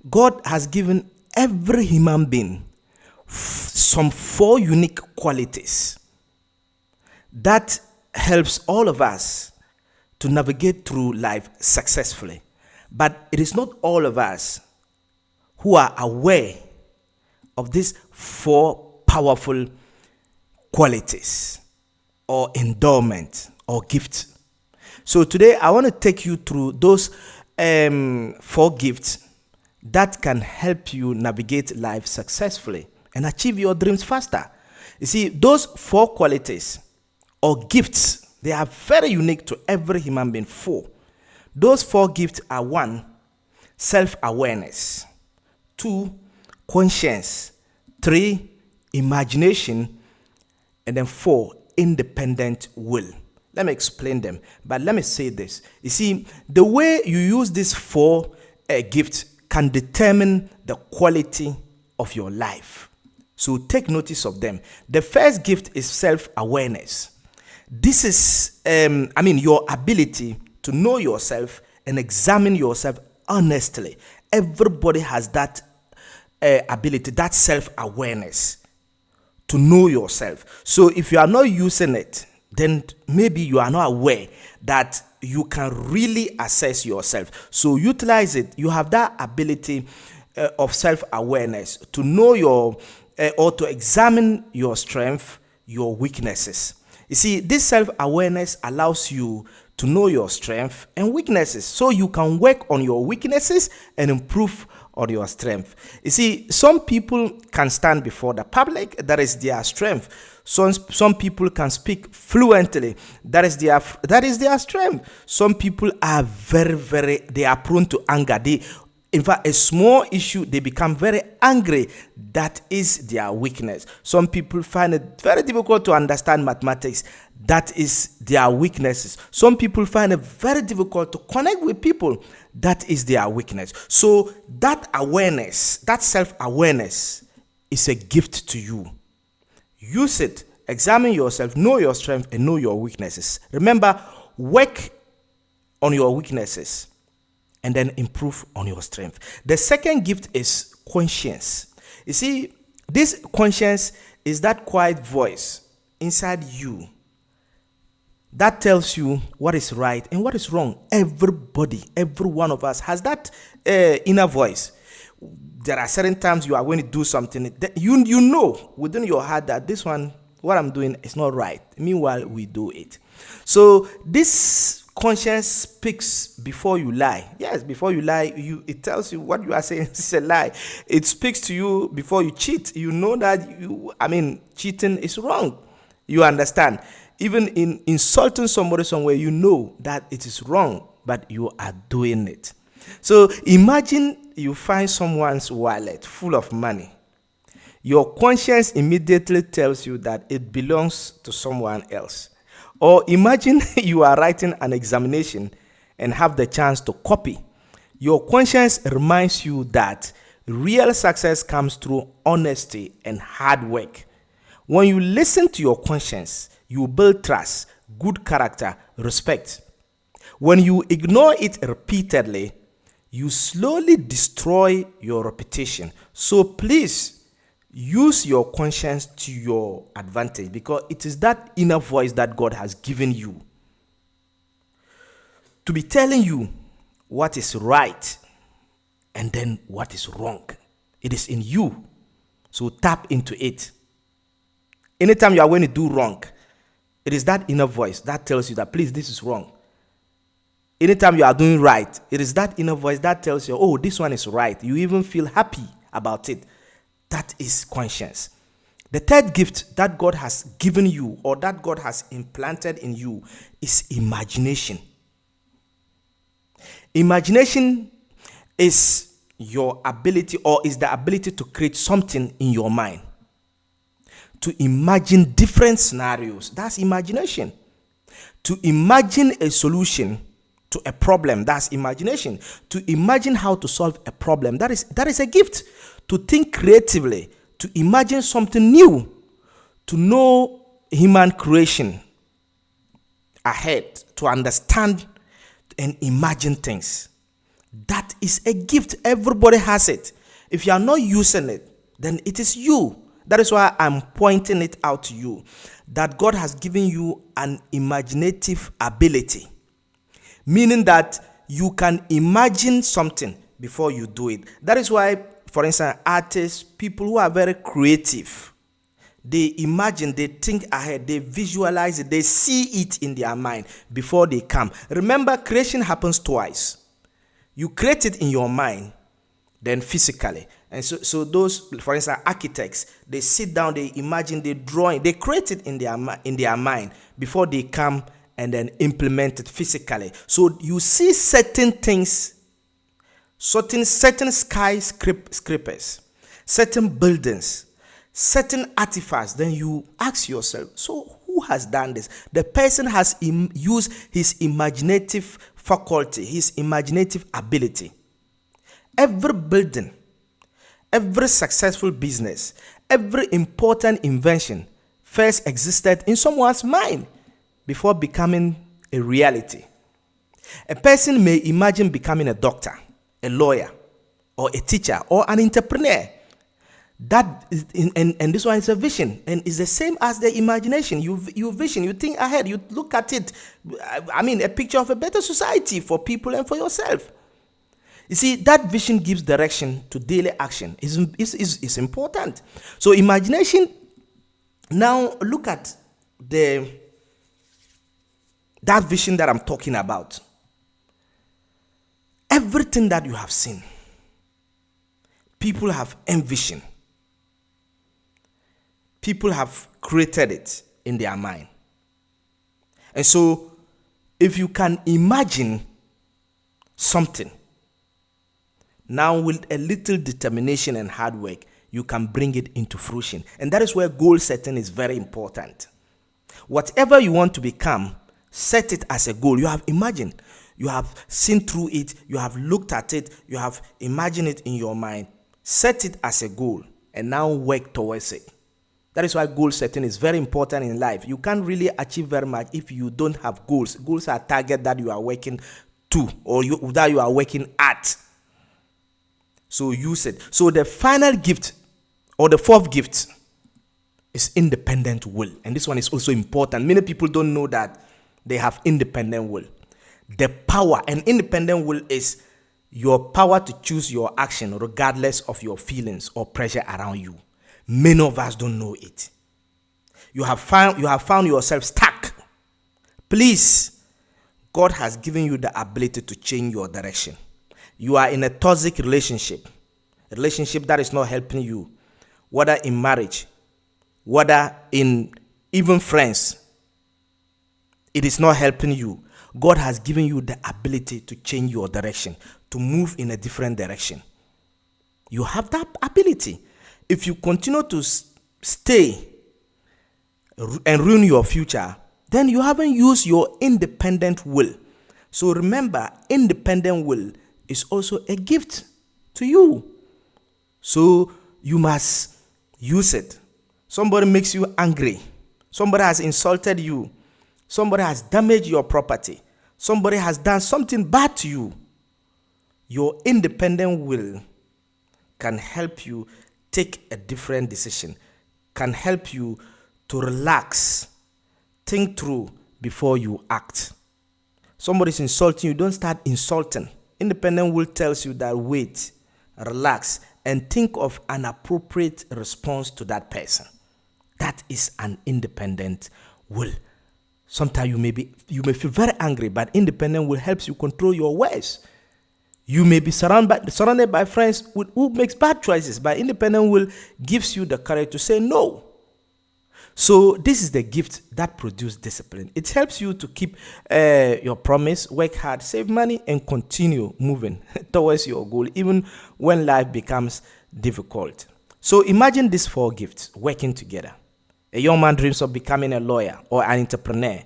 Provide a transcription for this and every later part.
God has given every human being some 4 unique qualities that helps all of us to navigate through life successfully. But it is not all of us who are aware of these 4 powerful qualities or endowment or gifts. So today I want to take you through those 4 gifts that can help you navigate life successfully and achieve your dreams faster. You see, those 4 qualities or gifts, they are very unique to every human being. 4. Those 4 gifts are: 1, self-awareness; 2, conscience; 3, imagination; and then 4, independent will. Let me explain them, but let me say this. You see, the way you use these 4 gifts can determine the quality of your life. So take notice of them. The first gift is self-awareness. This is, your ability to know yourself and examine yourself honestly. Everybody has that ability, that self-awareness to know yourself. So if you are not using it, then maybe you are not aware that you can really assess yourself. So utilize it. You have that ability of self-awareness to know or to examine your strength, your weaknesses. You see, this self-awareness allows you to know your strength and weaknesses, so you can work on your weaknesses and improve on your strength. You see, some people can stand before the public. That is their strength. Some people can speak fluently. That is their strength. Some people are they are prone to anger. In fact, a small issue, they become very angry. That is their weakness. Some people find it very difficult to understand mathematics. That is their weaknesses. Some people find it very difficult to connect with people. That is their weakness. So that awareness, that self-awareness is a gift to you. Use it. Examine yourself, know your strength, and know your weaknesses. Remember, work on your weaknesses and then improve on your strength. The second gift is conscience. You see, this conscience is that quiet voice inside you that tells you what is right and what is wrong. Everybody, every one of us has that inner voice. There are certain times you are going to do something that you know within your heart that this one, what I'm doing is not right. Meanwhile, we do it. So this conscience speaks before you lie. Yes, before you lie, it tells you what you are saying is a lie. It speaks to you before you cheat. You know that cheating is wrong. You understand? Even in insulting somebody somewhere, you know that it is wrong, but you are doing it. So imagine you find someone's wallet full of money. Your conscience immediately tells you that it belongs to someone else. Or imagine you are writing an examination and have the chance to copy. Your conscience reminds you that real success comes through honesty and hard work. When you listen to your conscience, you build trust, good character, respect. When you ignore it repeatedly, you slowly destroy your reputation. So please use your conscience to your advantage, because it is that inner voice that God has given you to be telling you what is right and then what is wrong. It is in you. So tap into it. Anytime you are going to do wrong, it is that inner voice that tells you that, please, this is wrong. Anytime you are doing right, it is that inner voice that tells you, oh, this one is right. You even feel happy about it. That is conscience. The third gift that God has given you, or that God has implanted in you, is imagination. Imagination is your ability, or is the ability to create something in your mind. To imagine different scenarios. That's imagination. To imagine a solution to a problem. That's imagination. To imagine how to solve a problem. That is a gift. To think creatively. To imagine something new. To know human creation ahead. To understand and imagine things. That is a gift. Everybody has it. If you are not using it, then it is you. That is why I'm pointing it out to you, that God has given you an imaginative ability, meaning that you can imagine something before you do it. That is why, for instance, artists, people who are very creative, they imagine, they think ahead, they visualize it, they see it in their mind before they come. Remember, creation happens twice. You create it in your mind, then physically. And so those, for instance, architects, they sit down, they imagine, they draw it, they create it in their mind before they come and then implement it physically. So you see certain things, certain skyscrapers, certain buildings, certain artifacts, then you ask yourself, so who has done this? The person has used his imaginative faculty, his imaginative ability. Every building, every successful business, every important invention first existed in someone's mind before becoming a reality. A person may imagine becoming a doctor, a lawyer, or a teacher, or an entrepreneur. That is, and this one is a vision, and it's the same as the imagination. You vision, you think ahead, you look at it. I mean, a picture of a better society for people and for yourself. You see, that vision gives direction to daily action. It's important. So imagination. Now look at that vision that I'm talking about. Everything that you have seen, people have envisioned. People have created it in their mind. And so, if you can imagine something, now with a little determination and hard work, you can bring it into fruition. And that is where goal setting is very important. Whatever you want to become, set it as a goal. You have imagined, you have seen through it, you have looked at it, you have imagined it in your mind. Set it as a goal and now work towards it. That is why goal setting is very important in life. You can't really achieve very much if you don't have goals. Goals are targets that you are working to, or that you are working at. So use it. So the final gift, or the fourth gift, is independent will. And this one is also important. Many people don't know that they have independent will. The power, and independent will is your power to choose your action regardless of your feelings or pressure around you. Many of us don't know it. You have found yourself stuck. Please, God has given you the ability to change your direction. You are in a toxic relationship that is not helping you, whether in marriage, whether in even friends. It is not helping you. God has given you the ability to change your direction, to move in a different direction. You have that ability. If you continue to stay and ruin your future, then you haven't used your independent will. So remember, independent will is also a gift to you. So you must use it. Somebody makes you angry. Somebody has insulted you. Somebody has damaged your property. Somebody has done something bad to you. Your independent will can help you take a different decision, can help you to relax, think through before you act. Somebody's insulting you, don't start insulting. Independent will tells you that wait, relax, and think of an appropriate response to that person. That is an independent will. Sometimes you may feel very angry, but independent will helps you control your words. You may be surrounded by friends who makes bad choices, but independent will gives you the courage to say no. So this is the gift that produces discipline. It helps you to keep your promise, work hard, save money, and continue moving towards your goal, even when life becomes difficult. So imagine these four gifts working together. A young man dreams of becoming a lawyer or an entrepreneur.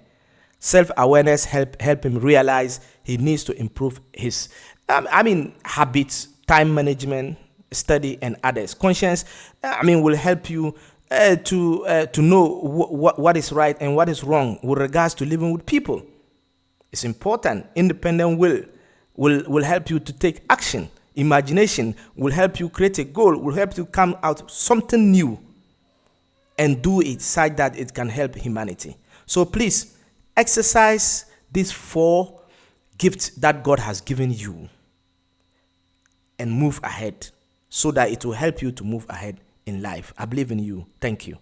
Self-awareness help him realize he needs to improve his habits, time management, study, and others. Conscience, will help you to know what is right and what is wrong with regards to living with people. It's important. Independent will will help you to take action. Imagination will help you create a goal, will help you come out something new and do it such that it can help humanity. So please exercise these 4 gifts that God has given you and move ahead so that it will help you to move ahead in life. I believe in you. Thank you.